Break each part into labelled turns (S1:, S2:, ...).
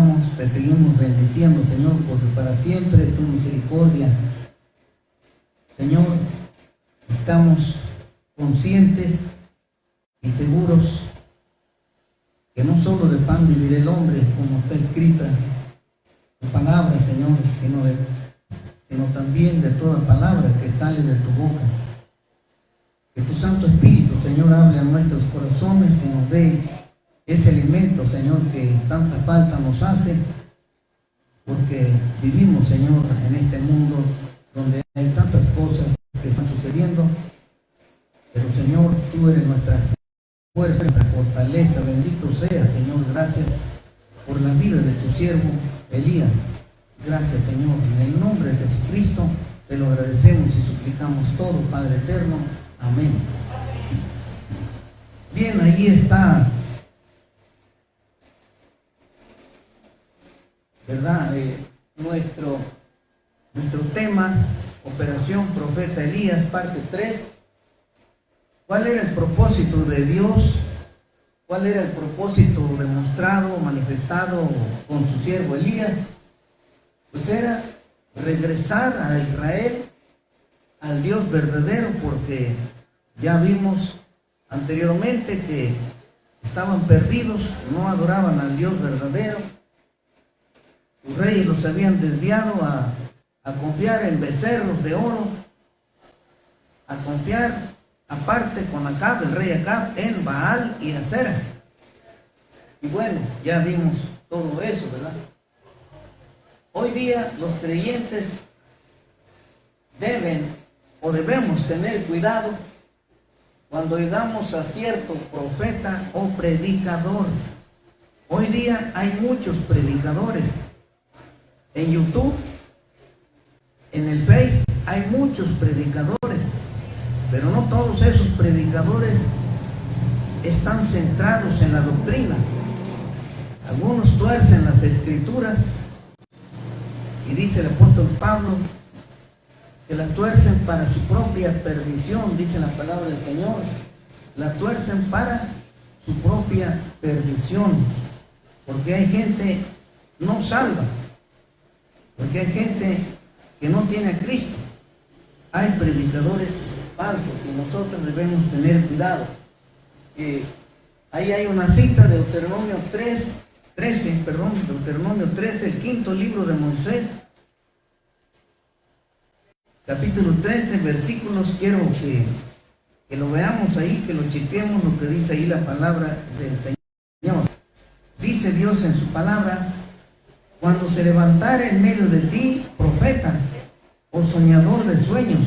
S1: alabamos, te seguimos bendiciendo, Señor, porque para siempre tu misericordia. Señor, estamos conscientes y seguros que no solo de pan vivirá el hombre, como está escrita tu palabra, Señor, sino también de toda palabra que sale de tu boca. Que tu Santo Espíritu, Señor, hable a nuestros corazones y nos dé ese alimento, Señor, que tanta falta nos hace, porque vivimos, Señor, en este mundo donde hay tantas cosas que están sucediendo, pero, Señor, tú eres nuestra fuerza, nuestra fortaleza. Bendito sea, Señor. Gracias por la vida de tu siervo Elías. Gracias, Señor. En el nombre de Jesucristo te lo agradecemos y suplicamos todo, Padre eterno. Amén. Bien, ahí está, ¿verdad? Nuestro tema, Operación Profeta Elías, parte 3. ¿Cuál era el propósito de Dios? ¿Cuál era el propósito demostrado, manifestado con su siervo Elías? Pues era regresar a Israel, al Dios verdadero, porque ya vimos anteriormente que estaban perdidos, no adoraban al Dios verdadero. Los reyes los habían desviado a confiar en becerros de oro, a confiar aparte con Acab, el rey Acab, en Baal y Acera. Y bueno, ya vimos todo eso, ¿verdad? Hoy día los creyentes debemos tener cuidado cuando llegamos a cierto profeta o predicador. Hoy día hay muchos predicadores. En YouTube, en el Face, hay muchos predicadores, pero no todos esos predicadores están centrados en la doctrina. Algunos tuercen las escrituras, y dice el apóstol Pablo que la tuercen para su propia perdición, dice la palabra del Señor. La tuercen para su propia perdición, porque hay gente no salva, porque hay gente que no tiene a Cristo. Hay predicadores falsos y nosotros debemos tener cuidado. Ahí hay una cita de Deuteronomio 13, el quinto libro de Moisés, capítulo 13, versículos. Quiero que lo veamos ahí, que lo chequemos, lo que dice ahí la palabra del Señor. Dice Dios en su palabra: cuando se levantare en medio de ti profeta o soñador de sueños,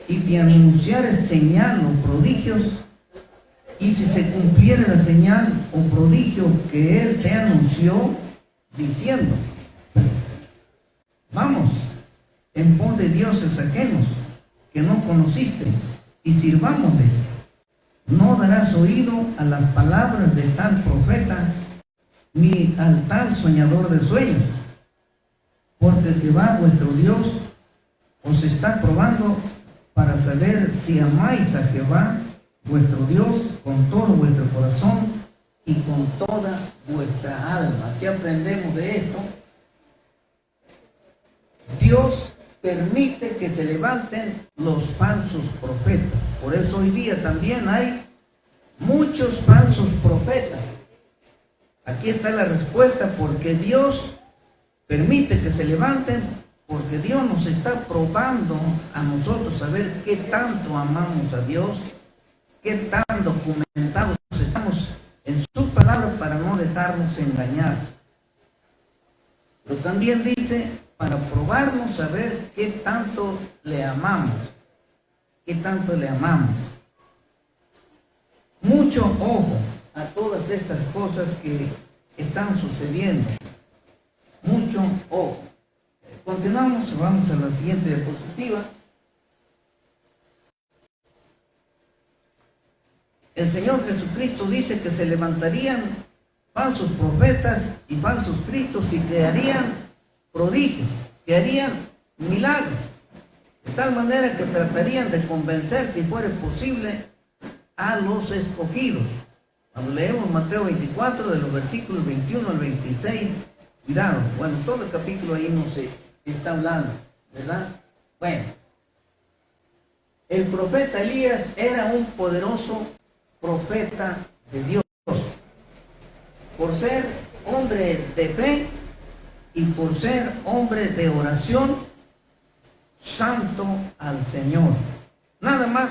S1: y te anunciare señal o prodigios, y si se cumpliere la señal o prodigio que él te anunció, diciendo: vamos en pos de dioses ajenos que no conociste, y sirvámosles, no darás oído a las palabras de tal profeta, ni al tal soñador de sueños, porque Jehová vuestro Dios os está probando para saber si amáis a Jehová vuestro Dios con todo vuestro corazón y con toda vuestra alma. ¿Qué aprendemos de esto? Dios permite que se levanten los falsos profetas. Por eso hoy día también hay muchos falsos profetas. Aquí está la respuesta: porque Dios permite que se levanten, porque Dios nos está probando a nosotros a ver qué tanto amamos a Dios, qué tan documentados estamos en su palabra para no dejarnos engañar. Pero también dice para probarnos a ver qué tanto le amamos, qué tanto le amamos. Mucho ojo a todas estas cosas que están sucediendo. Mucho ojo. Continuamos, vamos a la siguiente diapositiva. El Señor Jesucristo dice que se levantarían falsos profetas y falsos cristos y que harían prodigios, que harían milagros, de tal manera que tratarían de convencer, si fuera posible, a los escogidos. Cuando leemos Mateo 24, de los versículos 21 al 26, Cuidado, bueno, todo el capítulo ahí no se está hablando, ¿verdad? Bueno, el profeta Elías era un poderoso profeta de Dios, por ser hombre de fe y por ser hombre de oración, santo al Señor. Nada más,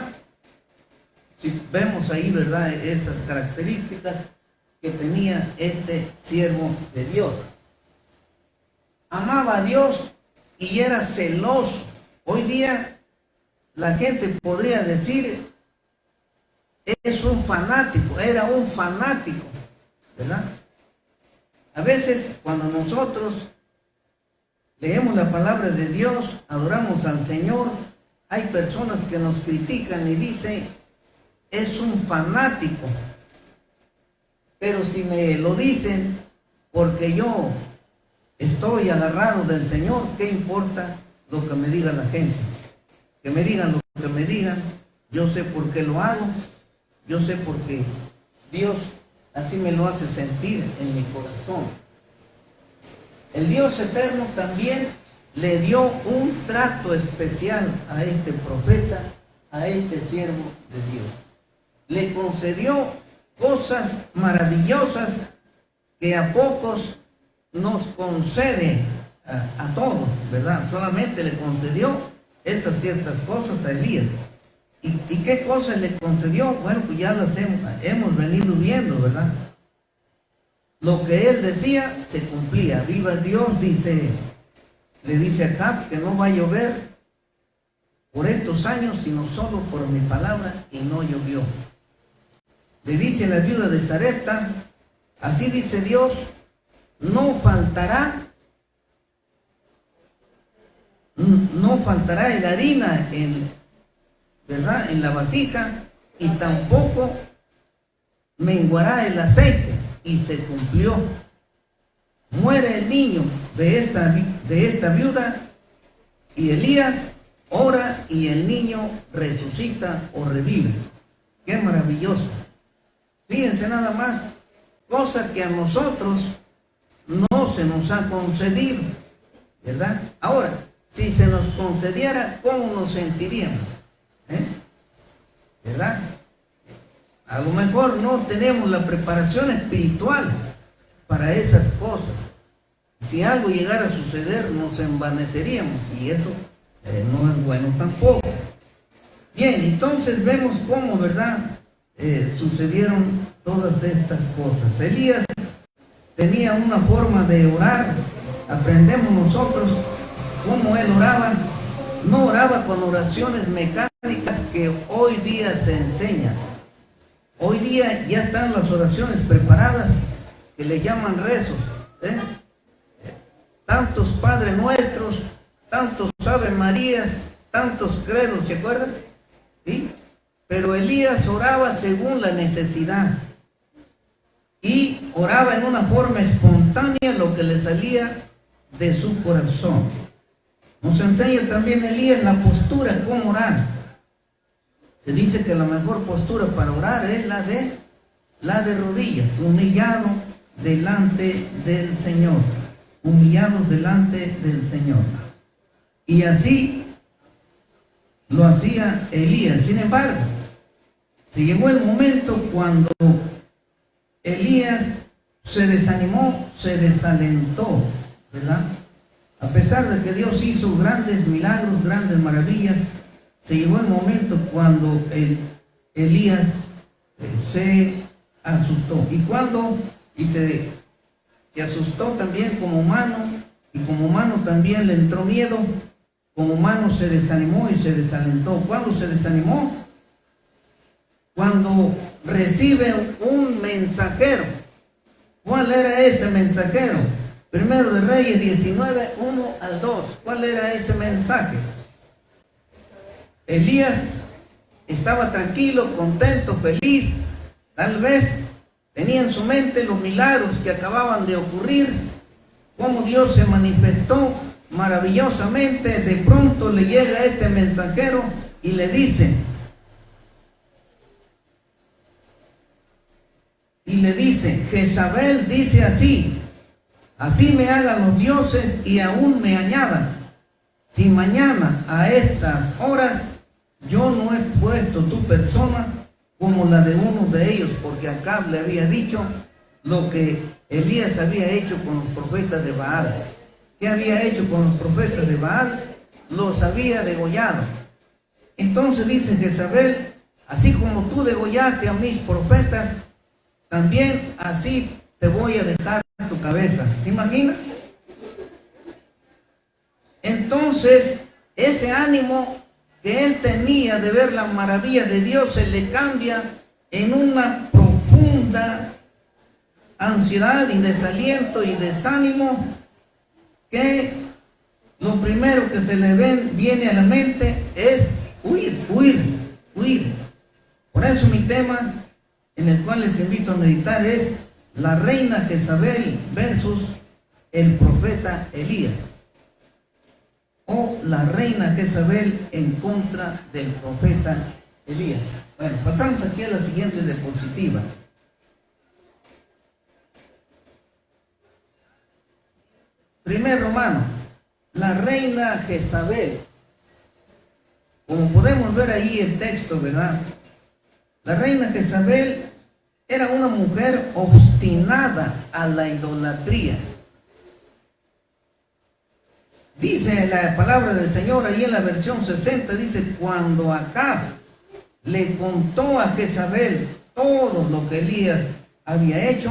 S1: si vemos ahí, ¿verdad?, esas características que tenía este siervo de Dios. Amaba a Dios y era celoso. Hoy día la gente podría decir, es un fanático, era un fanático, ¿verdad? A veces cuando nosotros leemos la palabra de Dios, adoramos al Señor, hay personas que nos critican y dicen, es un fanático. Pero si me lo dicen porque yo estoy agarrado del Señor, ¿qué importa lo que me diga la gente? Que me digan lo que me digan, yo sé por qué lo hago, yo sé por qué Dios así me lo hace sentir en mi corazón. El Dios eterno también le dio un trato especial a este profeta, a este siervo de Dios. Le concedió cosas maravillosas que a pocos nos concede a todos, ¿verdad? Solamente le concedió esas ciertas cosas a Elías. ¿Y qué cosas le concedió? Bueno, pues ya las hemos venido viendo, ¿verdad? Lo que él decía se cumplía. Viva Dios, le dice a Acab que no va a llover por estos años, sino solo por mi palabra, y no llovió. Le dice a la viuda de Sarepta, así dice Dios, no faltará la harina ¿verdad?, en la vasija, y tampoco menguará el aceite. Y se cumplió. Muere el niño de esta viuda, y Elías ora y el niño resucita o revive. Qué maravilloso. Fíjense nada más, cosa que a nosotros no se nos ha concedido, ¿verdad? Ahora, si se nos concediera, ¿cómo nos sentiríamos? ¿Verdad? A lo mejor no tenemos la preparación espiritual para esas cosas. Si algo llegara a suceder, nos envaneceríamos, y eso no es bueno tampoco. Bien, entonces vemos cómo, ¿verdad?, sucedieron todas estas cosas. Elías tenía una forma de orar. Aprendemos nosotros cómo él oraba. No oraba con oraciones mecánicas que hoy día se enseñan. Hoy día ya están las oraciones preparadas que le llaman rezos, tantos Padres Nuestros, tantos Ave Marías, tantos credos, ¿se acuerdan? ¿Sí? Pero Elías oraba según la necesidad y oraba en una forma espontánea, lo que le salía de su corazón. Nos enseña también Elías la postura, cómo orar. Se dice que la mejor postura para orar es la de rodillas, humillado delante del Señor, humillados delante del Señor. Y así lo hacía Elías. Sin embargo, se llegó el momento cuando Elías se desanimó, se desalentó, ¿verdad? A pesar de que Dios hizo grandes milagros, grandes maravillas, se llegó el momento cuando Elías se asustó. Y se asustó también como humano, y como humano también le entró miedo, como humano se desanimó y se desalentó. ¿Cuándo se desanimó? Cuando recibe un mensajero. ¿Cuál era ese mensajero? Primero de Reyes 19, 1 al 2. ¿Cuál era ese mensaje? Elías estaba tranquilo, contento, feliz. Tal vez tenía en su mente los milagros que acababan de ocurrir, cómo Dios se manifestó maravillosamente. De pronto le llega este mensajero y le dice, Jezabel dice así, Así me hagan los dioses y aún me añadan. Si mañana a estas horas yo no he puesto tu persona como la de uno de ellos, porque Acab le había dicho lo que Elías había hecho con los profetas de Baal. ¿Qué había hecho con los profetas de Baal? Los había degollado. Entonces dice Jezabel, así como tú degollaste a mis profetas, también así te voy a dejar tu cabeza. ¿Se imagina? Entonces, ese ánimo que él tenía de ver la maravilla de Dios se le cambia en una profunda ansiedad y desaliento y desánimo, que lo primero que se le viene a la mente es huir, huir, huir. Por eso mi tema, en el cual les invito a meditar, es la reina Jezabel versus el profeta Elías, o la reina Jezabel en contra del profeta Elías. Bueno, pasamos aquí a la siguiente diapositiva. Primer Romano, la reina Jezabel. Como podemos ver ahí el texto, ¿verdad? La reina Jezabel era una mujer obstinada a la idolatría. Dice la palabra del Señor ahí en la versión 60, dice, cuando Acab le contó a Jezabel todo lo que Elías había hecho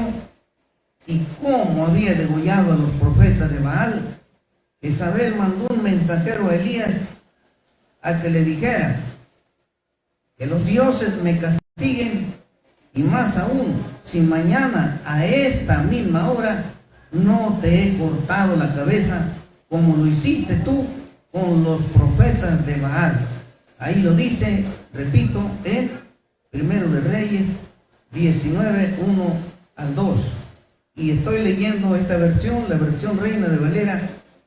S1: y cómo había degollado a los profetas de Baal, Jezabel mandó un mensajero a Elías a que le dijera que los dioses me castiguen, y más aún, si mañana a esta misma hora no te he cortado la cabeza como lo hiciste tú con los profetas de Baal. Ahí lo dice, repito, en Primero de Reyes 19, 1 al 2. Y estoy leyendo esta versión, la versión Reina de Valera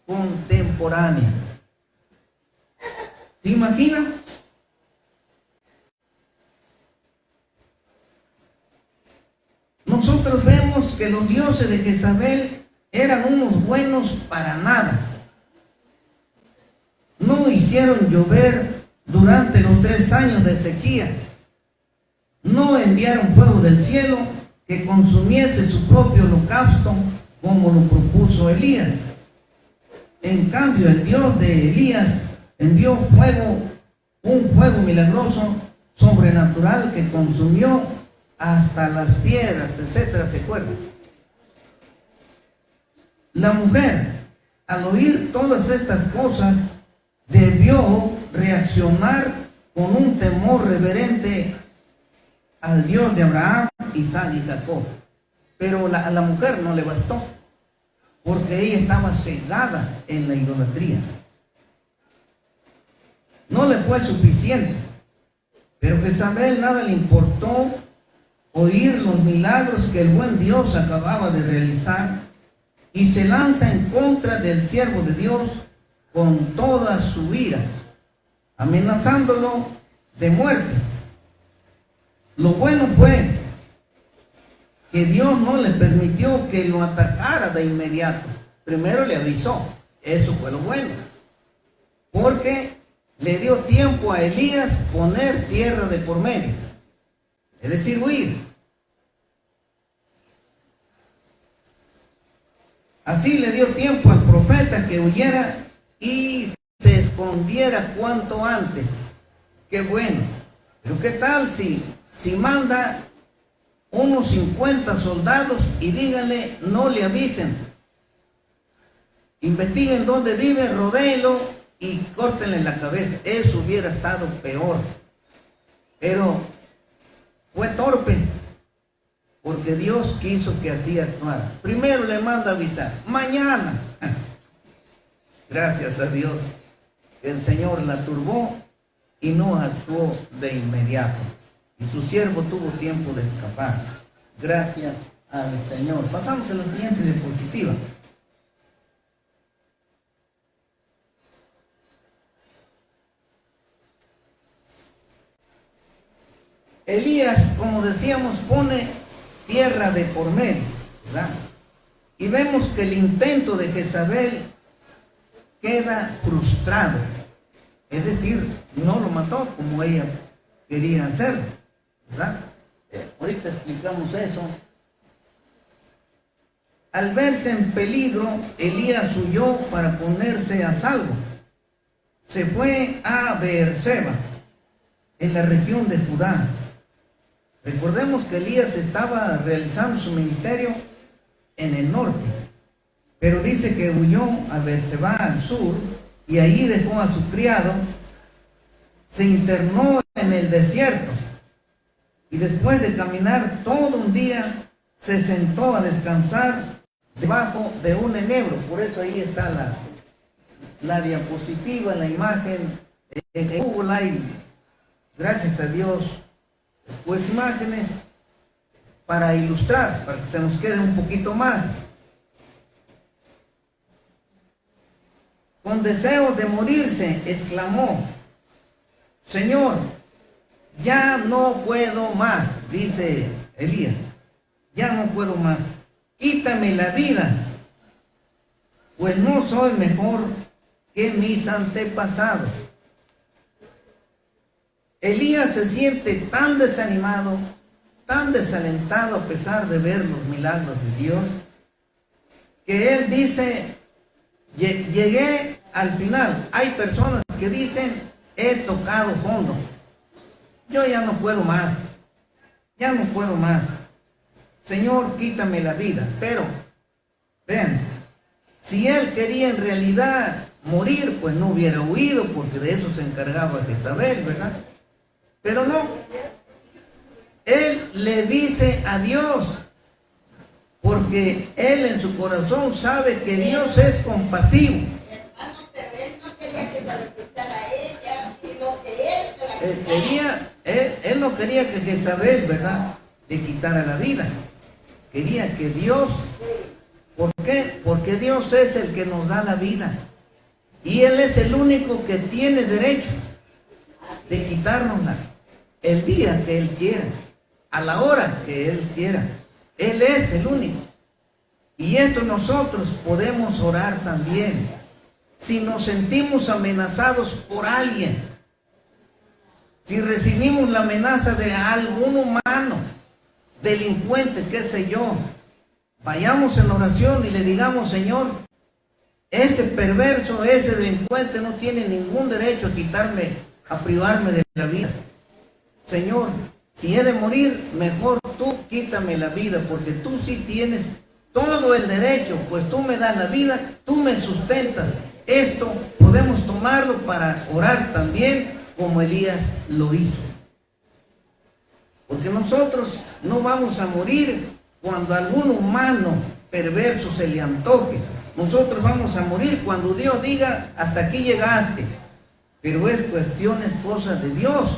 S1: contemporánea. ¿Se imaginan? Nosotros vemos que los dioses de Jezabel eran unos buenos para nada. No hicieron llover durante los 3 años de sequía. No enviaron fuego del cielo que consumiese su propio holocausto como lo propuso Elías. En cambio, el Dios de Elías envió fuego, un fuego milagroso, sobrenatural, que consumió hasta las piedras, etcétera. ¿Se acuerdan? La mujer, al oír todas estas cosas, debió reaccionar con un temor reverente al Dios de Abraham, Isaac y Jacob. Pero a la mujer no le bastó, porque ella estaba cegada en la idolatría. No le fue suficiente, pero Jezabel nada le importó oír los milagros que el buen Dios acababa de realizar, y se lanza en contra del siervo de Dios con toda su ira, amenazándolo de muerte. Lo bueno fue que Dios no le permitió que lo atacara de inmediato. Primero le avisó, eso fue lo bueno, porque le dio tiempo a Elías poner tierra de por medio, es decir, huir. Así le dio tiempo al profeta que huyera y se escondiera cuanto antes. Qué bueno. Pero qué tal si manda unos 50 soldados y díganle, no le avisen, investiguen dónde vive, rodéenlo y córtenle la cabeza. Eso hubiera estado peor. Pero fue torpe, porque Dios quiso que así actuara. Primero le manda avisar, mañana. Gracias a Dios, el Señor la turbó y no actuó de inmediato. Y su siervo tuvo tiempo de escapar. Gracias al Señor. Pasamos a la siguiente diapositiva. Elías, como decíamos, pone tierra de por medio, ¿verdad? Y vemos que el intento de Jezabel queda frustrado. Es decir, no lo mató como ella quería hacerlo, ¿verdad? Ahorita explicamos eso. Al verse en peligro, Elías huyó para ponerse a salvo. Se fue a Beerseba, en la región de Judá. Recordemos que Elías estaba realizando su ministerio en el norte, pero dice que huyó a Beerseba al sur y ahí dejó a su criado, se internó en el desierto y después de caminar todo un día se sentó a descansar debajo de un enebro. Por eso ahí está la diapositiva, la imagen en Google hay, gracias a Dios, pues imágenes para ilustrar, para que se nos quede un poquito más. Con deseo de morirse, exclamó: Señor, ya no puedo más, dice Elías, ya no puedo más, quítame la vida, pues no soy mejor que mis antepasados. Elías se siente tan desanimado, tan desalentado a pesar de ver los milagros de Dios, que él dice: llegué al final. Hay personas que dicen: he tocado fondo, yo ya no puedo más, ya no puedo más, Señor, quítame la vida. Pero vean, si él quería en realidad morir, pues no hubiera huido, porque de eso se encargaba Jezabel, ¿verdad? Pero no, él le dice a Dios, porque él en su corazón sabe que Dios es compasivo. Él no quería que Jezabel, ¿verdad?, le quitara la vida. Quería que Dios, ¿por qué? Porque Dios es el que nos da la vida. Y Él es el único que tiene derecho de quitárnosla el día que Él quiera, a la hora que Él quiera. Él es el único. Y esto nosotros podemos orar también. Si nos sentimos amenazados por alguien, si recibimos la amenaza de algún humano, delincuente, qué sé yo, vayamos en oración y le digamos: Señor, ese perverso, ese delincuente no tiene ningún derecho a quitarme, a privarme de la vida. Señor, si he de morir, mejor tú quítame la vida, porque tú sí tienes todo el derecho, pues tú me das la vida, tú me sustentas. Esto podemos tomarlo para orar también, como Elías lo hizo. Porque nosotros no vamos a morir cuando algún humano perverso se le antoje. Nosotros vamos a morir cuando Dios diga: hasta aquí llegaste. Pero es cosas de Dios,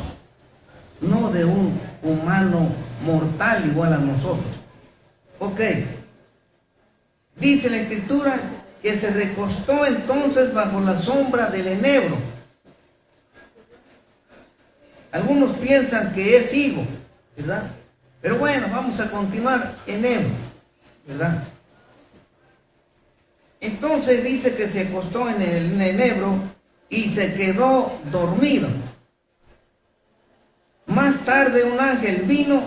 S1: no de un humano mortal igual a nosotros. Ok. Dice la Escritura que se recostó entonces bajo la sombra del enebro. Algunos piensan que es higo, ¿verdad? Pero bueno, vamos a continuar, enebro, ¿verdad? Entonces dice que se acostó en el enebro y se quedó dormido. Más tarde un ángel vino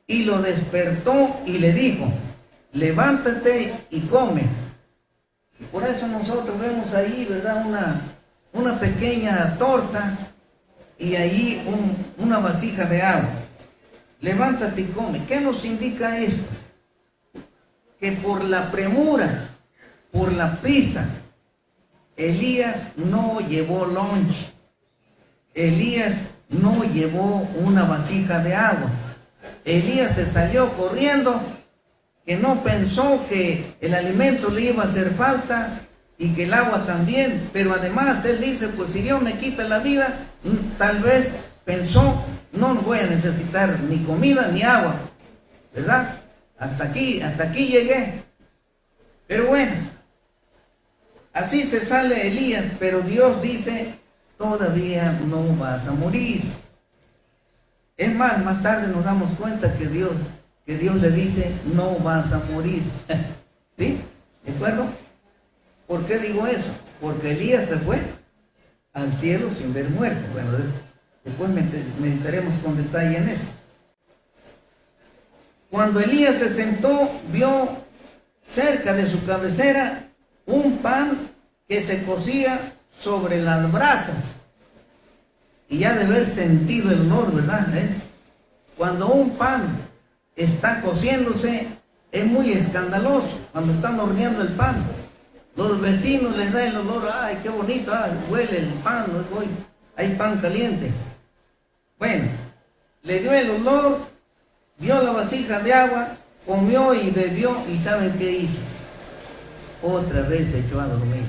S1: y lo despertó y le dijo: levántate y come. Y por eso nosotros vemos ahí, ¿verdad?, una pequeña torta y ahí una vasija de agua. Levántate y come. ¿Qué nos indica esto? Que por la premura, por la prisa, Elías no llevó lunch. Elías no llevó una vasija de agua. Elías se salió corriendo, que no pensó que el alimento le iba a hacer falta y que el agua también. Pero además él dice: pues si Dios me quita la vida, tal vez pensó: no voy a necesitar ni comida ni agua, ¿verdad? Hasta aquí llegué. Pero bueno, así se sale Elías, pero Dios dice: todavía no vas a morir. Es más tarde nos damos cuenta que Dios le dice: no vas a morir. ¿Sí? ¿De acuerdo? ¿Por qué digo eso? Porque Elías se fue al cielo sin ver muerte. Bueno, después meditaremos con detalle en eso. Cuando Elías se sentó, vio cerca de su cabecera un pan que se cocía sobre las brasas. Y ya de haber sentido el olor, ¿verdad? Cuando un pan está cociéndose, es muy escandaloso. Cuando están horneando el pan, los vecinos les da el olor. ¡Ay, qué bonito! Huele el pan, hay pan caliente. Bueno, le dio el olor, dio la vasija de agua, comió y bebió, y ¿saben qué hizo? Otra vez se echó a dormir.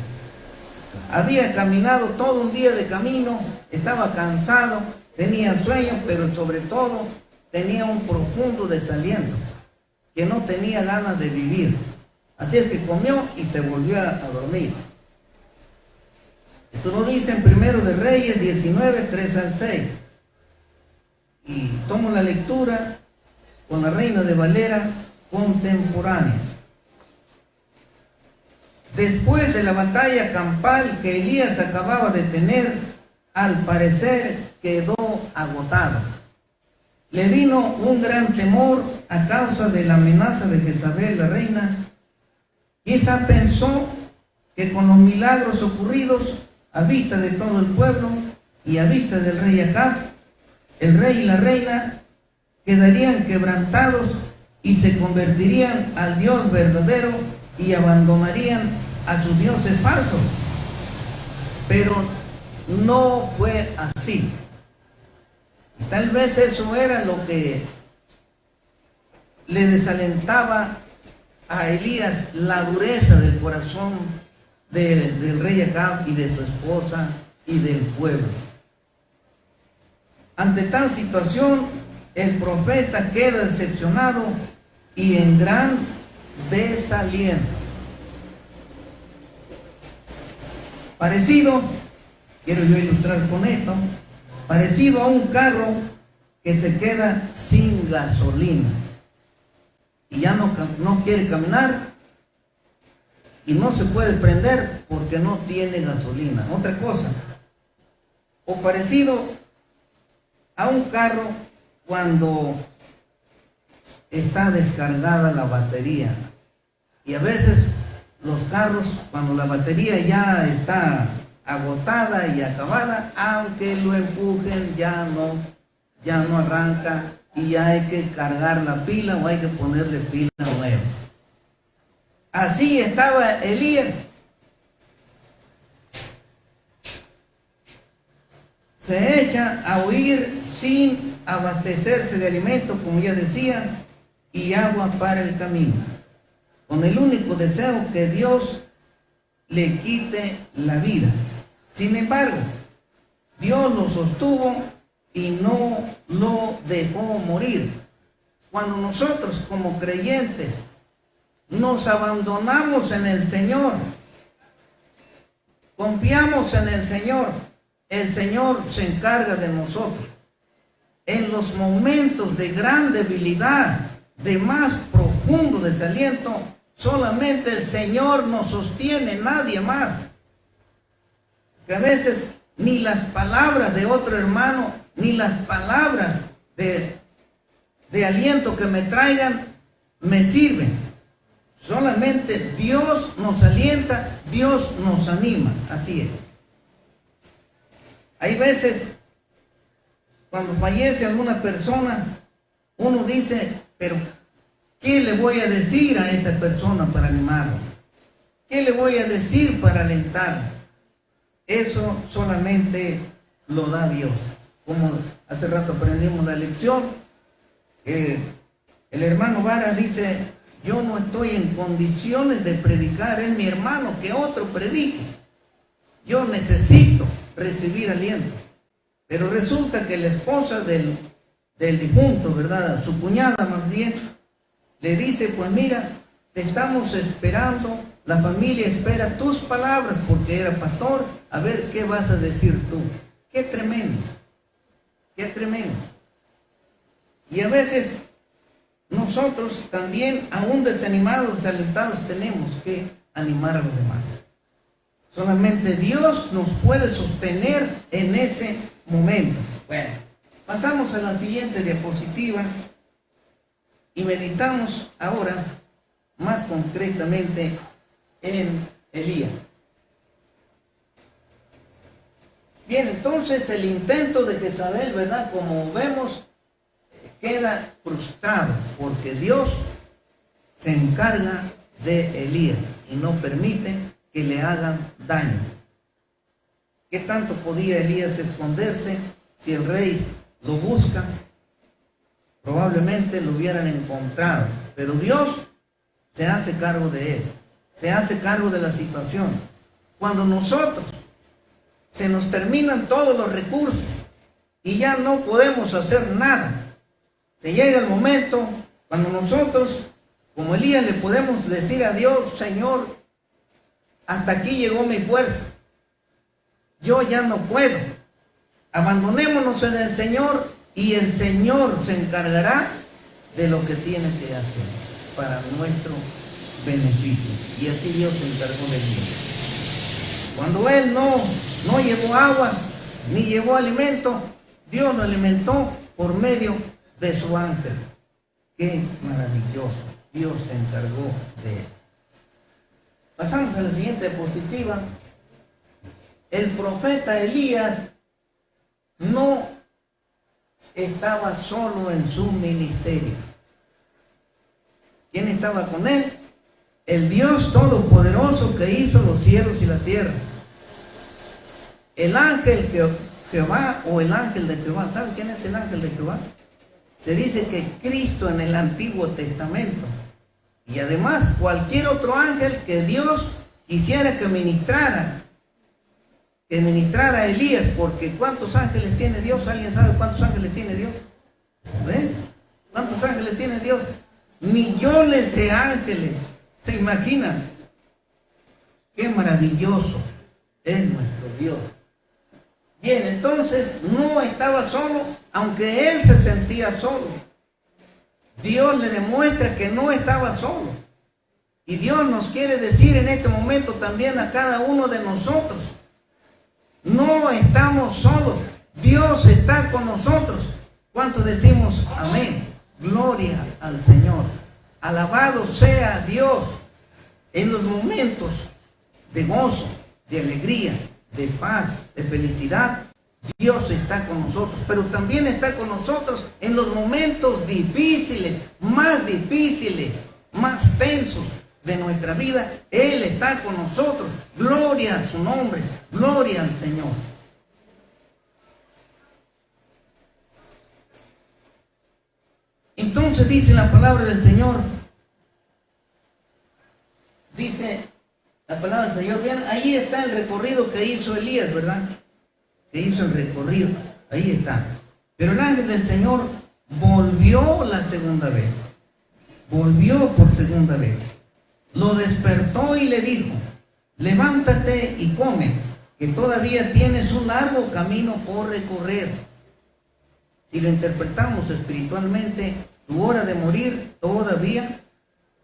S1: Había caminado todo un día de camino, estaba cansado, tenía sueño, pero sobre todo tenía un profundo desaliento, que no tenía ganas de vivir. Así es que comió y se volvió a dormir. Esto lo dice en Primero de Reyes 19, 3 al 6. Y tomo la lectura con la Reina de Valera contemporánea. Después de la batalla campal que Elías acababa de tener, al parecer quedó agotado. Le vino un gran temor a causa de la amenaza de Jezabel, la reina. Quizá pensó que con los milagros ocurridos a vista de todo el pueblo y a vista del rey Acab, el rey y la reina quedarían quebrantados y se convertirían al Dios verdadero y abandonarían a sus dioses falsos. Pero no fue así. Y tal vez eso era lo que le desalentaba a Elías, la dureza del corazón del rey Acab y de su esposa y del pueblo. Ante tal situación, el profeta queda decepcionado y en gran desaliento. Parecido, quiero yo ilustrar con esto, parecido a un carro que se queda sin gasolina y ya no quiere caminar y no se puede prender porque no tiene gasolina. Otra cosa, o parecido a un carro cuando está descargada la batería. Y a veces los carros, cuando la batería ya está agotada y acabada, aunque lo empujen, ya no arranca y ya hay que cargar la pila o hay que ponerle pila nueva. Así estaba Elías. Se echa a huir sin abastecerse de alimentos, como ya decía, y agua para el camino, con el único deseo que Dios le quite la vida. Sin embargo, Dios lo sostuvo y no lo dejó morir. Cuando nosotros como creyentes nos abandonamos en el Señor, confiamos en el Señor se encarga de nosotros. En los momentos de gran debilidad, de más profundo desaliento, solamente el Señor nos sostiene, nadie más. Que a veces ni las palabras de otro hermano, ni las palabras de aliento que me traigan me sirven. Solamente Dios nos alienta, Dios nos anima. Así es. Hay veces, cuando fallece alguna persona, uno dice, pero ¿qué le voy a decir a esta persona para animarlo? ¿Qué le voy a decir para alentarlo? Eso solamente lo da Dios. Como hace rato aprendimos la lección, el hermano Vara dice, yo no estoy en condiciones de predicar, es mi hermano, que otro predique. Yo necesito recibir aliento. Pero resulta que la esposa del difunto, ¿verdad?, su cuñada más bien, le dice, pues mira, te estamos esperando, la familia espera tus palabras, porque era pastor, a ver qué vas a decir tú. Qué tremendo, qué tremendo. Y a veces nosotros también, aún desanimados, desalentados, tenemos que animar a los demás. Solamente Dios nos puede sostener en ese momento. Bueno, pasamos a la siguiente diapositiva y meditamos ahora más concretamente en Elías. Bien, entonces el intento de Jezabel, ¿verdad? Como vemos, queda frustrado porque Dios se encarga de Elías y no permite que le hagan daño. ¿Qué tanto podía Elías esconderse si el rey lo busca? Probablemente lo hubieran encontrado, pero Dios se hace cargo de él, se hace cargo de la situación. Cuando nosotros se nos terminan todos los recursos y ya no podemos hacer nada, se llega el momento cuando nosotros, como Elías, le podemos decir a Dios: Señor, hasta aquí llegó mi fuerza, yo ya no puedo. Abandonémonos en el Señor y el Señor se encargará de lo que tiene que hacer para nuestro beneficio. Y así Dios se encargó de Elías. Cuando él no llevó agua ni llevó alimento, Dios lo alimentó por medio de su ángel. Qué maravilloso. Dios se encargó de él. Pasamos a la siguiente diapositiva. El profeta Elías no estaba solo en su ministerio. ¿Quién estaba con él? El Dios Todopoderoso que hizo los cielos y la tierra. El ángel Jehová, o el ángel de Jehová. ¿Saben quién es el ángel de Jehová? Se dice que Cristo en el Antiguo Testamento. Y además cualquier otro ángel que Dios quisiera que ministrara a Elías, porque ¿cuántos ángeles tiene Dios? ¿Alguien sabe cuántos ángeles tiene Dios? ¿Ven? ¿Cuántos ángeles tiene Dios? Millones de ángeles. ¿Se imaginan? Qué maravilloso es nuestro Dios. Bien, entonces no estaba solo, aunque él se sentía solo. Dios le demuestra que no estaba solo. Y Dios nos quiere decir en este momento también a cada uno de nosotros: no estamos solos, Dios está con nosotros. ¿Cuántos decimos amén? Gloria al Señor. Alabado sea Dios. En los momentos de gozo, de alegría, de paz, de felicidad, Dios está con nosotros, pero también está con nosotros en los momentos difíciles, más tensos de nuestra vida. Él está con nosotros. Gloria a su nombre, gloria al Señor. Entonces dice la palabra del Señor, dice la palabra del Señor, vean, ahí está el recorrido que hizo Elías, ¿verdad? Que hizo el recorrido, ahí está. Pero el ángel del Señor volvió la segunda vez, volvió por segunda vez. Lo despertó y le dijo: levántate y come, que todavía tienes un largo camino por recorrer. Si lo interpretamos espiritualmente, tu hora de morir todavía,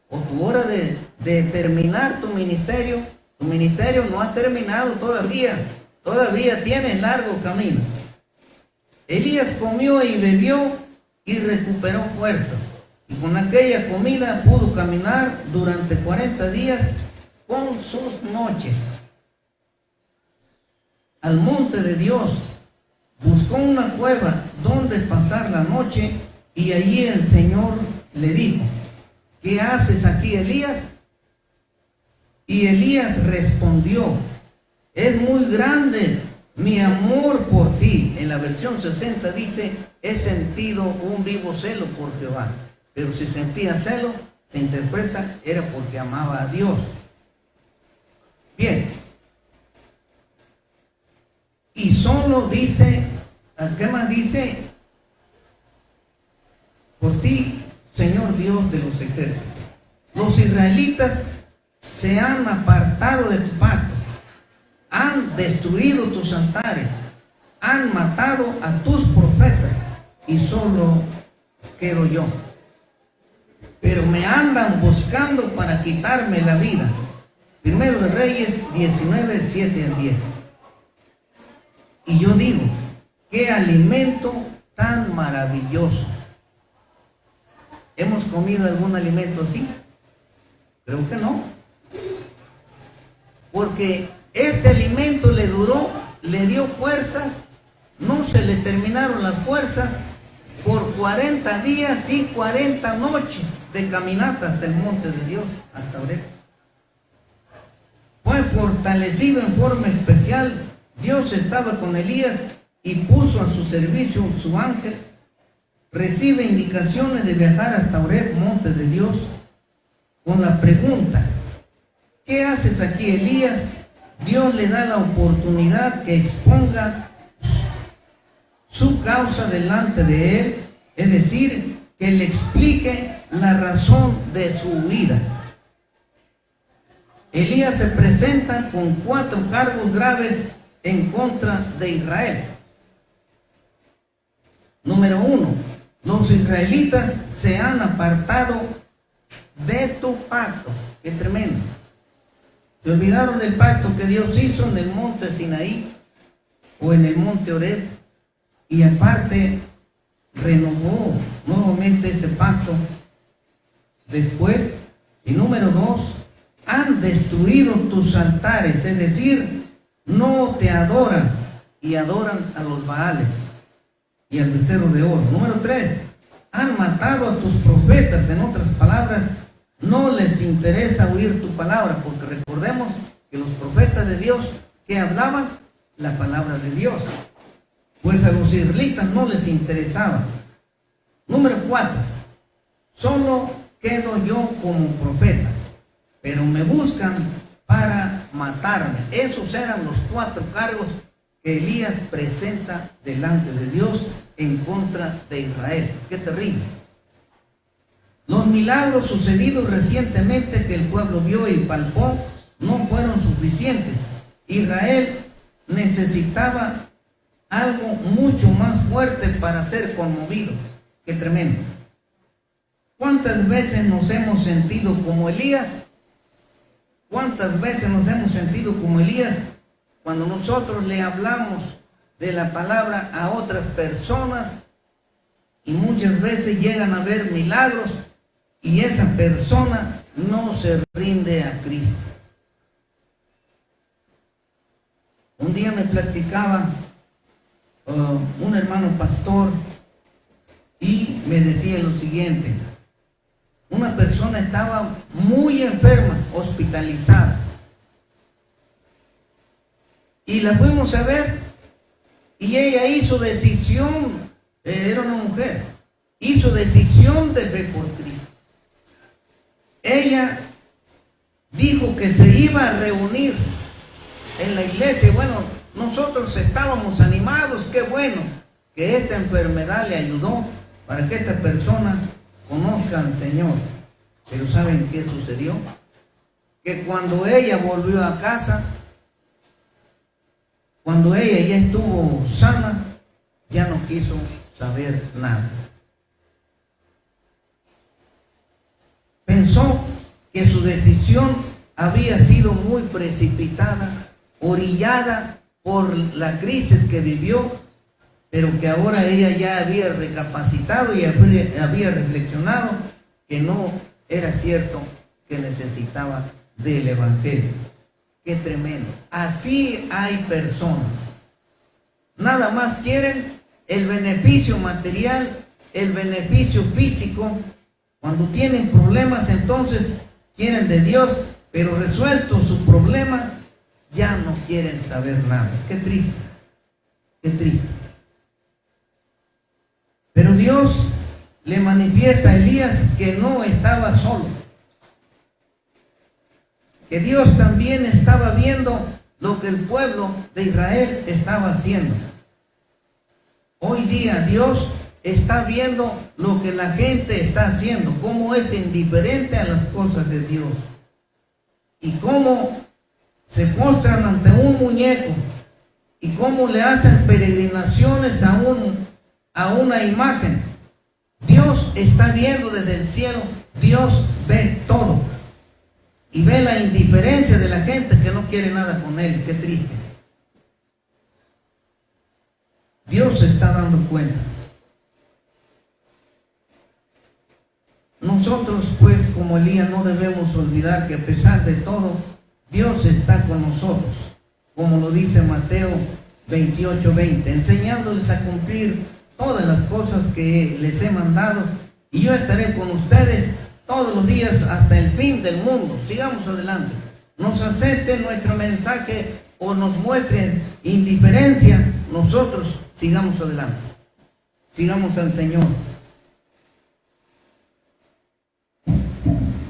S1: o tu hora de terminar tu ministerio no ha terminado todavía. Todavía tienes largo camino. Elías comió y bebió y recuperó fuerzas. Y con aquella comida pudo caminar durante 40 días con sus noches al monte de Dios. Buscó una cueva donde pasar la noche y allí el Señor le dijo: ¿qué haces aquí, Elías? Y Elías respondió: es muy grande mi amor por ti. En la versión 60 dice: he sentido un vivo celo por Jehová. Pero si sentía celo, se interpreta, era porque amaba a Dios. Bien. Y solo dice, ¿qué más dice? Por ti, Señor Dios de los ejércitos. Los israelitas se han apartado de tu pacto, han destruido tus altares, han matado a tus profetas, y solo quedo yo. pero me andan buscando para quitarme la vida. Primero de Reyes 19, 7 al 10. Y yo digo, qué alimento tan maravilloso. ¿Hemos comido algún alimento así? Creo que no. Porque este alimento le duró, le dio fuerzas, no se le terminaron las fuerzas por 40 días y 40 noches de caminata hasta el monte de Dios, hasta Horeb. Fue fortalecido en forma especial. Dios estaba con Elías y puso a su servicio su ángel. Recibe indicaciones de viajar hasta Horeb, monte de Dios, con la pregunta: ¿qué haces aquí, Elías? Dios le da la oportunidad que exponga su causa delante de él, es decir, que le explique la razón de su huida. Elías se presenta con 4 cargos graves en contra de Israel. Número 1, los israelitas se han apartado de tu pacto. Qué tremendo. Se olvidaron del pacto que Dios hizo en el monte Sinaí o en el monte Horeb, y aparte renovó nuevamente ese pacto después. Y número 2, han destruido tus altares, es decir, no te adoran y adoran a los Baales y al becerro de oro. Número 3, han matado a tus profetas, en otras palabras, no les interesa oír tu palabra, porque recordemos que los profetas de Dios que hablaban la palabra de Dios, pues a los israelitas no les interesaba. Número 4, solo quedo yo como profeta, pero me buscan para matarme. Esos eran los 4 cargos que Elías presenta delante de Dios en contra de Israel. Qué terrible. Los milagros sucedidos recientemente que el pueblo vio y palpó no fueron suficientes. Israel necesitaba algo mucho más fuerte para ser conmovido. Qué tremendo. ¿Cuántas veces nos hemos sentido como Elías? ¿Cuántas veces nos hemos sentido como Elías cuando nosotros le hablamos de la palabra a otras personas y muchas veces llegan a ver milagros y esa persona no se rinde a Cristo? Un día me platicaba un hermano pastor y me decía lo siguiente: una persona estaba muy enferma, hospitalizada, y la fuimos a ver y ella hizo decisión, era una mujer, hizo decisión de fe por Cristo. Ella dijo que se iba a reunir en la iglesia. Bueno, nosotros estábamos animados, qué bueno que esta enfermedad le ayudó para que esta persona conozca al Señor. Pero ¿saben qué sucedió? Que cuando ella volvió a casa, cuando ella ya estuvo sana, ya no quiso saber nada. Pensó que su decisión había sido muy precipitada, orillada por la crisis que vivió, pero que ahora ella ya había recapacitado y había reflexionado que no era cierto, que necesitaba del Evangelio. Qué tremendo. Así hay personas. Nada más quieren el beneficio material, el beneficio físico. Cuando tienen problemas, entonces quieren de Dios, pero resuelto su problema, ya no quieren saber nada. Qué triste, qué triste. Pero Dios le manifiesta a Elías que no estaba solo, que Dios también estaba viendo lo que el pueblo de Israel estaba haciendo. Hoy día Dios está viendo lo que la gente está haciendo, cómo es indiferente a las cosas de Dios y cómo se postran ante un muñeco y cómo le hacen peregrinaciones a una imagen. Dios está viendo desde el cielo Dios ve todo y ve la indiferencia de la gente que no quiere nada con Él. Qué triste. Dios se está dando cuenta. Nosotros, pues, como Elías, no debemos olvidar que a pesar de todo, Dios está con nosotros, como lo dice Mateo 28:20, enseñándoles a cumplir todas las cosas que les he mandado, y yo estaré con ustedes todos los días hasta el fin del mundo. Sigamos adelante. Nos acepten nuestro mensaje o nos muestren indiferencia, nosotros sigamos adelante. Sigamos al Señor.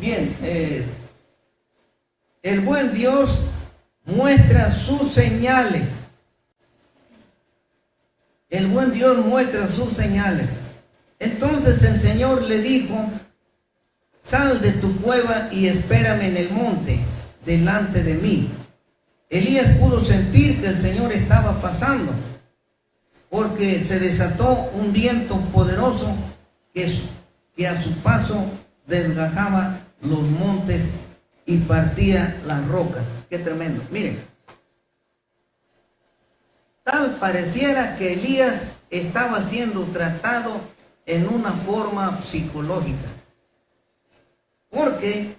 S1: Bien, el buen Dios muestra sus señales. El buen Dios muestra sus señales. Entonces el Señor le dijo: sal de tu cueva y espérame en el monte, delante de mí. Elías pudo sentir que el Señor estaba pasando, porque se desató un viento poderoso que a su paso desgajaba los montes y partía las rocas. Qué tremendo. Miren, tal pareciera que Elías estaba siendo tratado en una forma psicológica, porque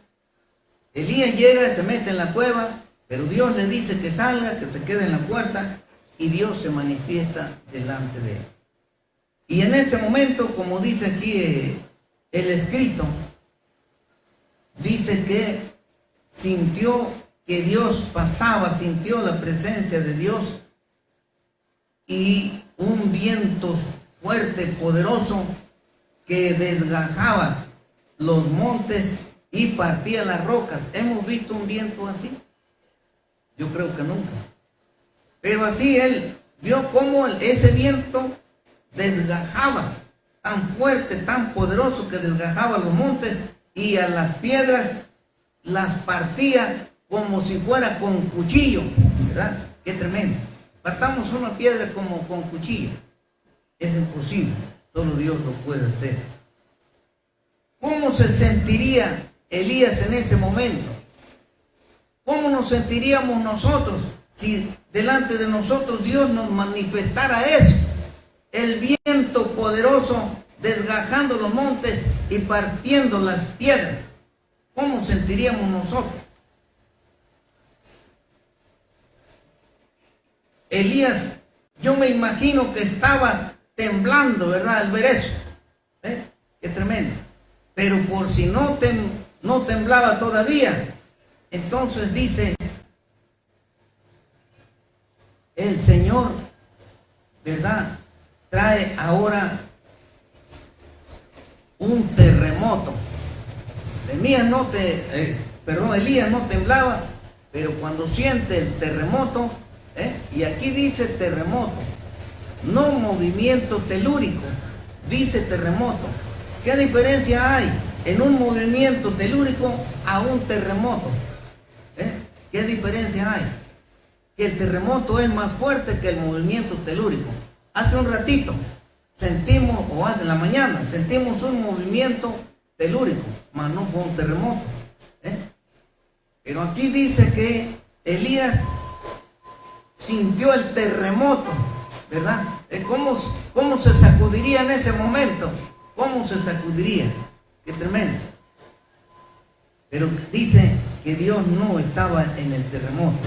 S1: Elías llega, se mete en la cueva, pero Dios le dice que salga, que se quede en la puerta, y Dios se manifiesta delante de él. Y en ese momento, como dice aquí el escrito, dice que sintió que Dios pasaba, sintió la presencia de Dios, y un viento fuerte, poderoso, que desgajaba los montes y partía las rocas. ¿Hemos visto un viento así? Yo creo que nunca. Pero así él vio cómo ese viento desgajaba, tan fuerte, tan poderoso, que desgajaba los montes y a las piedras las partía como si fuera con cuchillo, ¿verdad? Qué tremendo. Partamos una piedra como con cuchillo. Es imposible, solo Dios lo puede hacer. ¿Cómo se sentiría Elías en ese momento? ¿Cómo nos sentiríamos nosotros si delante de nosotros Dios nos manifestara eso? El viento poderoso desgajando los montes y partiendo las piedras. ¿Cómo sentiríamos nosotros? Elías, yo me imagino que estaba temblando, ¿verdad? Al ver eso. Qué tremendo. Pero por si no temblaba todavía, entonces dice el Señor, ¿verdad? Trae ahora un terremoto. Elías no temblaba, pero cuando siente el terremoto, y aquí dice terremoto, no movimiento telúrico, dice terremoto. ¿Qué diferencia hay en un movimiento telúrico a un terremoto? ¿Qué diferencia hay? Que el terremoto es más fuerte que el movimiento telúrico. Hace un ratito sentimos, o hace en la mañana, sentimos un movimiento telúrico, mas no fue un terremoto. Pero aquí dice que Elías sintió el terremoto, ¿verdad? ¿Cómo se sacudiría en ese momento? ¿Cómo se sacudiría? Qué tremendo. Pero dice que Dios no estaba en el terremoto.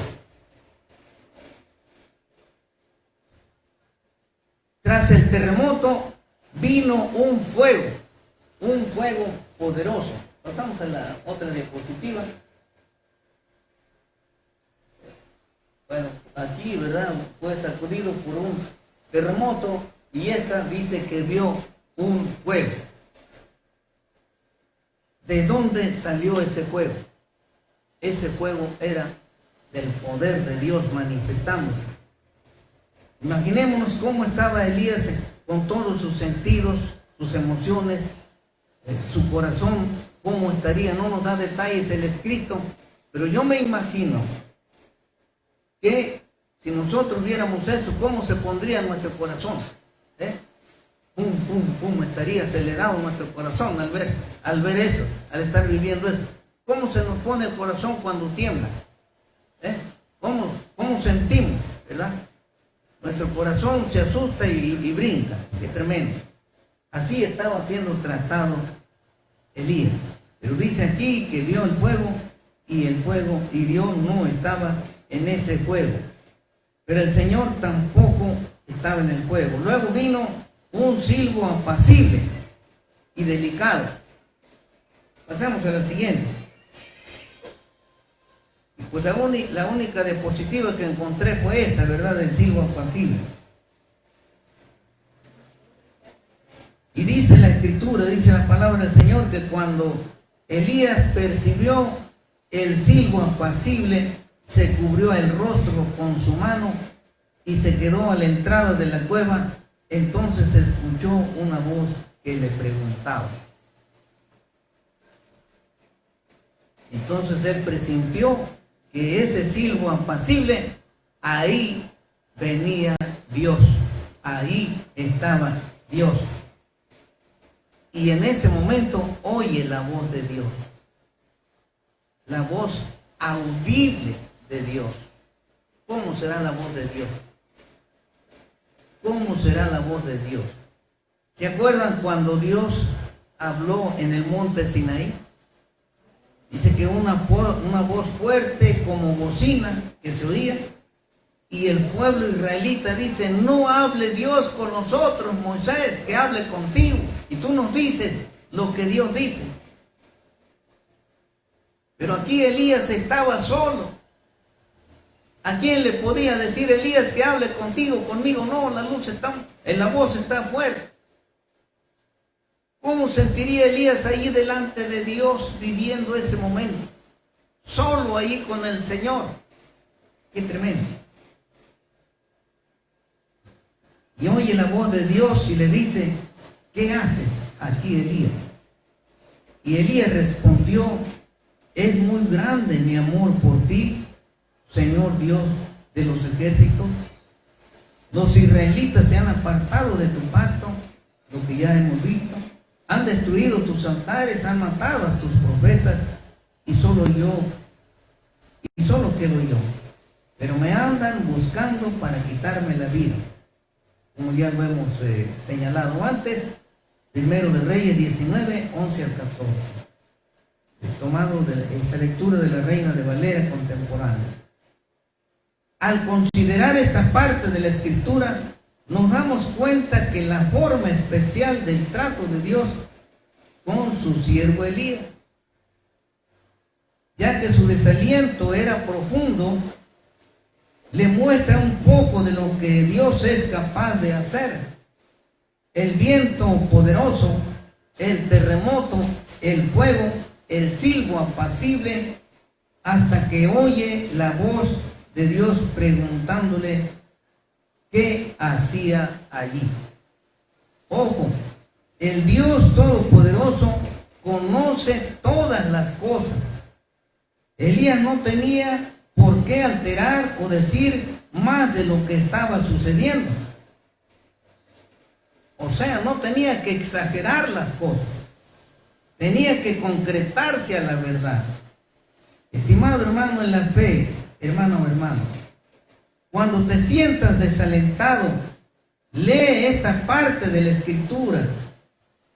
S1: Tras el terremoto vino un fuego poderoso. Pasamos a la otra diapositiva. Bueno, aquí, ¿verdad? Fue sacudido por un terremoto y esta dice que vio un fuego. ¿De dónde salió ese fuego? Ese fuego era del poder de Dios manifestándose. Imaginémonos cómo estaba Elías con todos sus sentidos, sus emociones, su corazón, cómo estaría. No nos da detalles el escrito, pero yo me imagino que si nosotros viéramos eso, ¿cómo se pondría en nuestro corazón? ¿Cómo estaría acelerado nuestro corazón al ver eso, al estar viviendo eso? ¿Cómo se nos pone el corazón cuando tiembla? ¿Cómo sentimos, verdad? Nuestro corazón se asusta y brinca, es tremendo. Así estaba siendo tratado Elías. Pero dice aquí que vio el fuego y Dios no estaba en ese fuego. Pero el Señor tampoco estaba en el fuego. Luego vino un silbo apacible y delicado. Pasamos a la siguiente. Pues la única diapositiva que encontré fue esta, ¿verdad? Del silbo apacible. Y dice la Escritura, dice la palabra del Señor, que cuando Elías percibió el silbo apacible, se cubrió el rostro con su mano y se quedó a la entrada de la cueva. Entonces se escuchó una voz que le preguntaba. Entonces él presintió que ese silbo apacible, ahí venía Dios, ahí estaba Dios. Y en ese momento oye la voz de Dios, la voz audible de Dios. ¿Cómo será la voz de Dios? ¿Cómo será la voz de Dios? ¿Se acuerdan cuando Dios habló en el monte Sinaí? Dice que una voz fuerte como bocina que se oía, y el pueblo israelita dice: no hable Dios con nosotros, Moisés, que hable contigo. Y tú nos dices lo que Dios dice. Pero aquí Elías estaba solo. ¿A quién le podía decir Elías que hable contigo, conmigo? No, la voz está fuerte. ¿Cómo sentiría Elías ahí delante de Dios viviendo ese momento? Solo ahí con el Señor. Qué tremendo. Y oye la voz de Dios y le dice: ¿qué haces aquí, Elías? Y Elías respondió: es muy grande mi amor por ti, Señor Dios de los ejércitos. Los israelitas se han apartado de tu pacto, lo que ya hemos visto. Han destruido tus altares, han matado a tus profetas, y solo quedo yo. Pero me andan buscando para quitarme la vida. Como ya lo hemos señalado antes, Primero de Reyes 19, 11 al 14. Tomado de esta lectura de la Reina de Valera contemporánea. Al considerar esta parte de la Escritura, nos damos cuenta que la forma especial del trato de Dios con su siervo Elías, ya que su desaliento era profundo, le muestra un poco de lo que Dios es capaz de hacer. El viento poderoso, el terremoto, el fuego, el silbo apacible, hasta que oye la voz de Dios preguntándole qué hacía allí. Ojo, el Dios Todopoderoso conoce todas las cosas. Elías no tenía por qué alterar o decir más de lo que estaba sucediendo. O sea, no tenía que exagerar las cosas. Tenía que concretarse a la verdad. Estimado hermano en la fe, hermano o hermano, cuando te sientas desalentado, lee esta parte de la Escritura.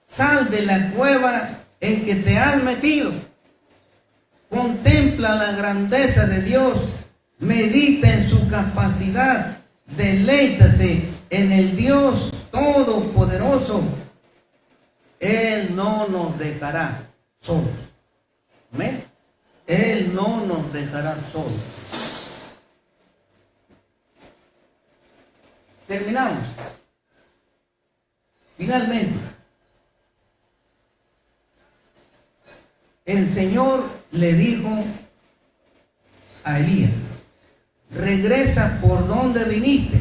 S1: Sal de la cueva en que te has metido. Contempla la grandeza de Dios. Medita en su capacidad. Deleítate en el Dios Todopoderoso. Él no nos dejará solos. ¿Amén? Él no nos dejará solos. Terminamos. Finalmente, el Señor le dijo a Elías: regresa por donde viniste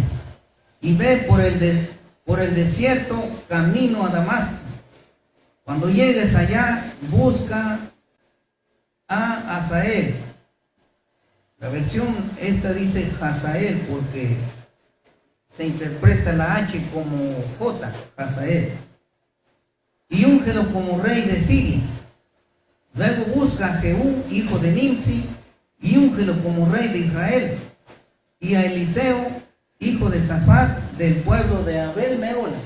S1: y ve por el desierto camino a Damasco. Cuando llegues allá, busca a Hazael. La versión esta dice Hazael porque se interpreta la H como J, Hazael. y úngelo como rey de Siria. Luego busca a Jehú, hijo de Nimsi, y úngelo como rey de Israel, y a Eliseo, hijo de Safat, del pueblo de Abel Meola.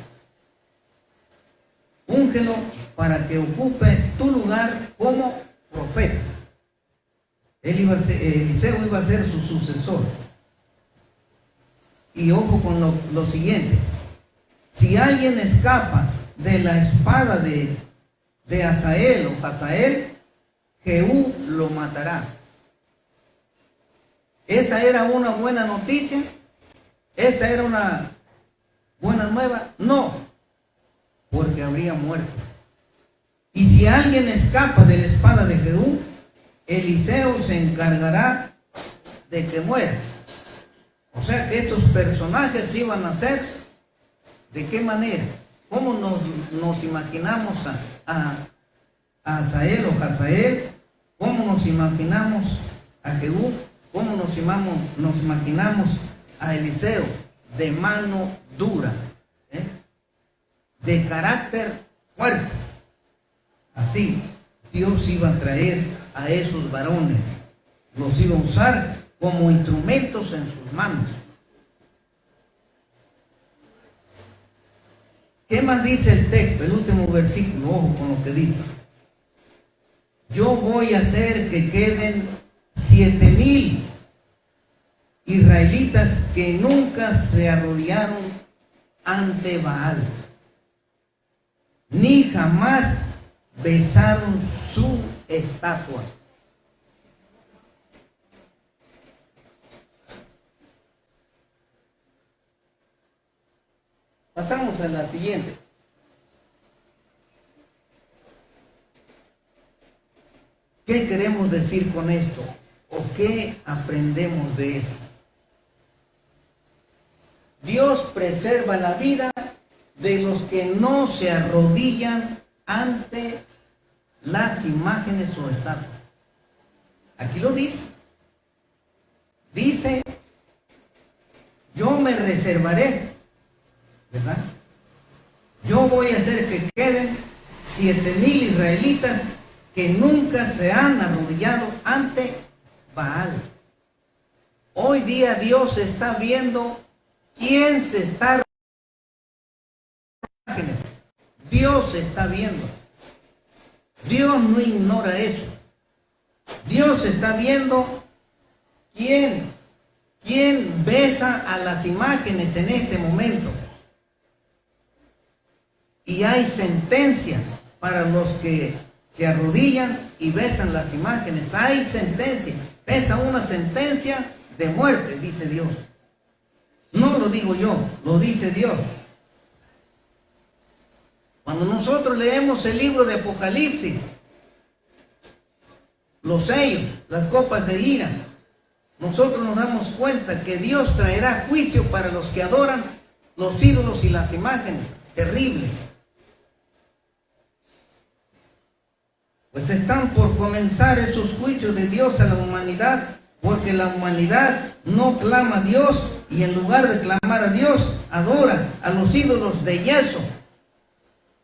S1: Úngelo para que ocupe tu lugar como profeta. Eliseo iba a ser su sucesor. Y ojo con lo siguiente: si alguien escapa de la espada de Hazael o Hazael, Jehú lo matará. ¿Esa era una buena noticia? ¿Esa era una buena nueva? No, porque habría muerto. Y si alguien escapa de la espada de Jehú, Eliseo se encargará de que muera. O sea que estos personajes iban a ser, ¿de qué manera? ¿Cómo nos imaginamos a Hazael o Hazael? ¿Cómo nos imaginamos a Jehú? ¿Cómo nos imaginamos a Eliseo? De mano dura, de carácter fuerte. Así Dios iba a traer a esos varones, los iba a usar como instrumentos en sus manos. ¿Qué más dice el texto? El último versículo, ojo con lo que dice. Yo voy a hacer que queden 7,000 israelitas que nunca se arrodillaron ante Baal, ni jamás besaron su estatua. Pasamos a la siguiente. ¿Qué queremos decir con esto? ¿O qué aprendemos de esto? Dios preserva la vida de los que no se arrodillan ante las imágenes o estatuas. Aquí lo dice. Dice, yo me reservaré, ¿verdad? Yo voy a hacer que queden 7,000 israelitas que nunca se han arrodillado ante Baal. Hoy día Dios está viendo quién se está arrodillando. Dios está viendo. Dios no ignora eso. Dios está viendo quién besa a las imágenes en este momento. Y hay sentencia para los que se arrodillan y besan las imágenes. Hay sentencia. Pesa una sentencia de muerte, dice Dios. No lo digo yo, lo dice Dios. Cuando nosotros leemos el libro de Apocalipsis, los sellos, las copas de ira, nosotros nos damos cuenta que Dios traerá juicio para los que adoran los ídolos y las imágenes. Terrible. Pues están por comenzar esos juicios de Dios a la humanidad, porque la humanidad no clama a Dios y en lugar de clamar a Dios, adora a los ídolos de yeso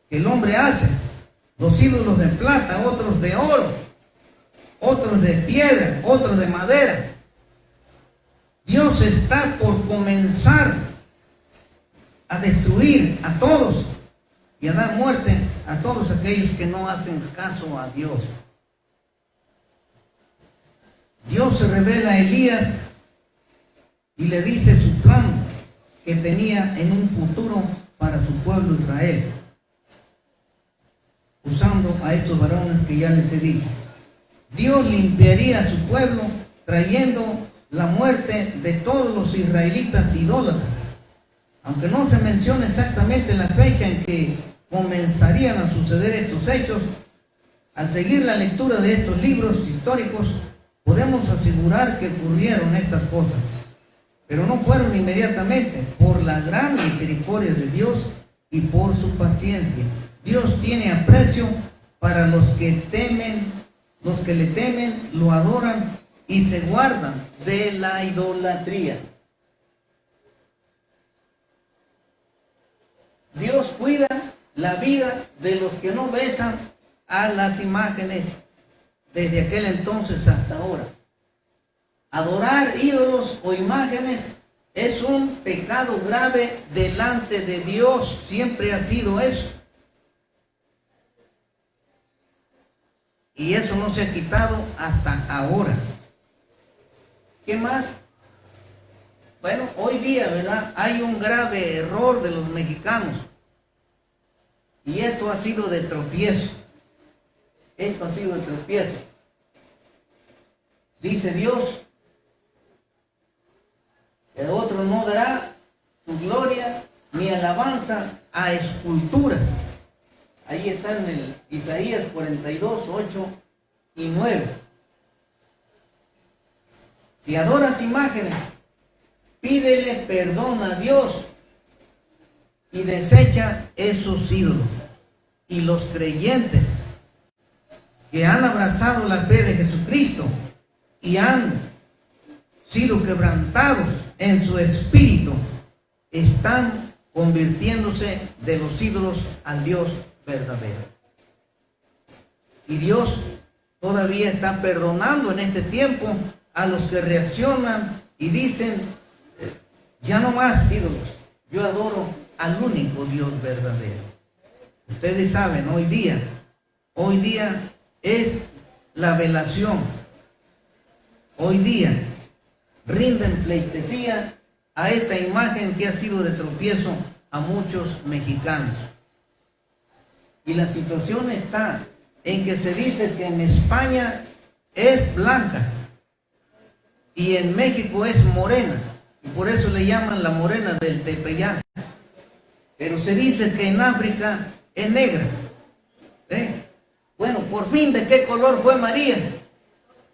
S1: que el hombre hace, los ídolos de plata, otros de oro, otros de piedra, otros de madera. Dios está por comenzar a destruir a todos y a dar muerte a todos aquellos que no hacen caso a Dios. Dios se revela a Elías y le dice su plan que tenía en un futuro para su pueblo Israel, usando a estos varones que ya les he dicho. Dios limpiaría a su pueblo trayendo la muerte de todos los israelitas idólatras. Aunque no se menciona exactamente la fecha en que comenzarían a suceder estos hechos, al seguir la lectura de estos libros históricos, podemos asegurar que ocurrieron estas cosas. Pero no fueron inmediatamente, por la gran misericordia de Dios y por su paciencia. Dios tiene aprecio para los que le temen, lo adoran y se guardan de la idolatría. Dios cuida la vida de los que no besan a las imágenes desde aquel entonces hasta ahora. Adorar ídolos o imágenes es un pecado grave delante de Dios. Siempre ha sido eso. Y eso no se ha quitado hasta ahora. ¿Qué más? Bueno, hoy día, ¿verdad? Hay un grave error de los mexicanos. Y esto ha sido de tropiezo. Esto ha sido de tropiezo. Dice Dios, el otro no dará su gloria ni alabanza a esculturas. Ahí está en el Isaías 42, 8 y 9. Si adoras imágenes, pídele perdón a Dios y desecha esos ídolos. Y los creyentes que han abrazado la fe de Jesucristo y han sido quebrantados en su espíritu, están convirtiéndose de los ídolos al Dios verdadero. Y Dios todavía está perdonando en este tiempo a los que reaccionan y dicen, ya no más ídolos, yo adoro al único Dios verdadero. Ustedes saben, hoy día es la velación. Hoy día rinden pleitesía a esta imagen que ha sido de tropiezo a muchos mexicanos. Y la situación está en que se dice que en España es blanca y en México es morena, y por eso le llaman la morena del Tepeyac. Pero se dice que en África es negra. Bueno, por fin, ¿de qué color fue María?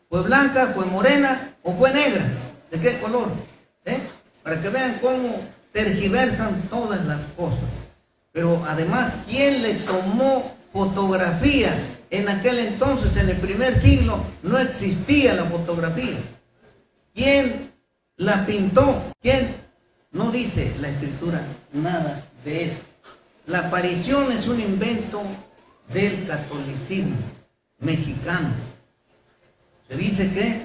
S1: ¿Fue blanca, fue morena o fue negra? ¿De qué color? Para que vean cómo tergiversan todas las cosas. Pero además, ¿quién le tomó fotografía? En aquel entonces, en el primer siglo, no existía la fotografía. ¿Quién la pintó? ¿Quién? No dice la escritura nada de eso. La aparición es un invento del catolicismo mexicano. Se dice que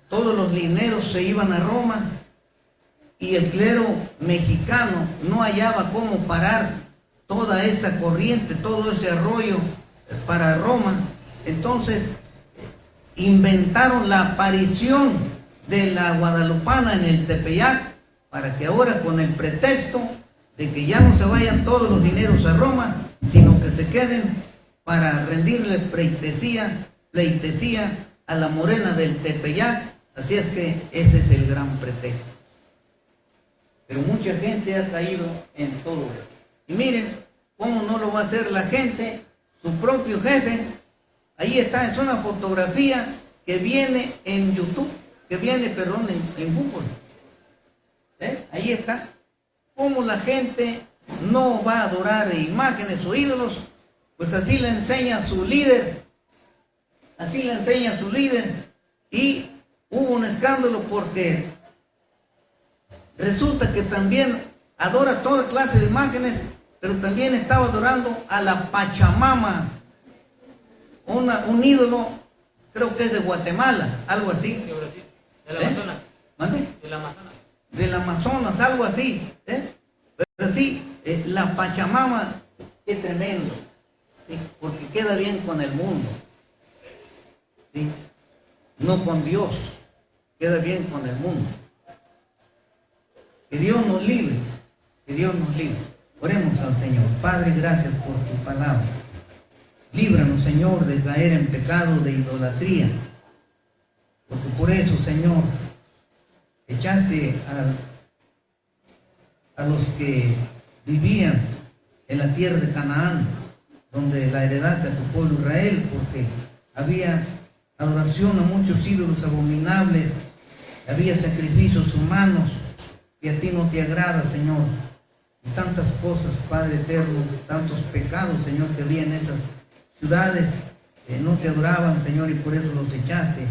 S1: todos los lineros se iban a Roma y el clero mexicano no hallaba cómo parar toda esa corriente, todo ese arroyo para Roma. Entonces inventaron la aparición de la guadalupana en el Tepeyac para que ahora, con el pretexto de que ya no se vayan todos los dineros a Roma, sino que se queden para rendirle pleitesía a la morena del Tepeyac. Así es que ese es el gran pretexto. Pero mucha gente ha caído en todo eso. Y miren, ¿cómo no lo va a hacer la gente? Su propio jefe. Ahí está, es una fotografía que viene en YouTube, en Google. Ahí está. ¿Cómo la gente no va a adorar imágenes o ídolos? Pues así le enseña su líder. Así le enseña su líder. Y hubo un escándalo porque resulta que también adora toda clase de imágenes, pero también estaba adorando a la Pachamama, un ídolo, creo que es de Guatemala, algo así.
S2: Sí, Brasil. Del Amazonas.
S1: ¿Mande?
S2: Del Amazonas.
S1: Del Amazonas, algo así. Pero sí, la Pachamama es tremendo, ¿sí? Porque queda bien con el mundo, ¿sí? No con Dios, queda bien con el mundo. Que Dios nos libre, que Dios nos libre. Oremos al Señor. Padre, gracias por tu palabra. Líbranos, Señor, de caer en pecado de idolatría. Porque por eso, Señor, echaste a los que vivían en la tierra de Canaán, donde la heredaste a tu pueblo Israel, porque había adoración a muchos ídolos abominables, había sacrificios humanos que a ti no te agrada, Señor. Y tantas cosas, Padre eterno, tantos pecados, Señor, que había en esas ciudades, no te adoraban, Señor, y por eso los echaste.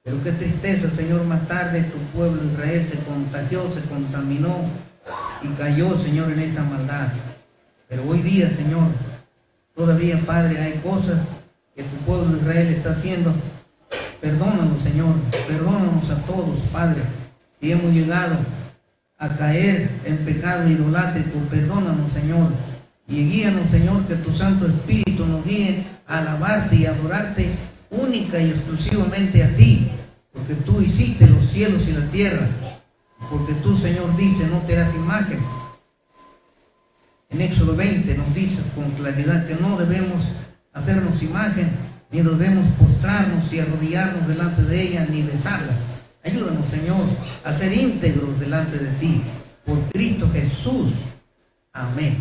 S1: Pero qué tristeza, Señor, más tarde tu pueblo Israel se contagió, se contaminó y cayó, Señor, en esa maldad. Pero hoy día, Señor, todavía, Padre, hay cosas que tu pueblo de Israel está haciendo. Perdónanos, Señor, perdónanos a todos, Padre, si hemos llegado a caer en pecado idolátrico. Perdónanos, Señor, y guíanos, Señor, que tu Santo Espíritu nos guíe a alabarte y adorarte única y exclusivamente a ti, porque tú hiciste los cielos y la tierra, porque tú, Señor, dices, no te harás imagen. En Éxodo 20 nos dices con claridad que no debemos hacernos imagen, ni debemos postrarnos y arrodillarnos delante de ella, ni besarla. Ayúdanos, Señor, a ser íntegros delante de ti, por Cristo Jesús. Amén.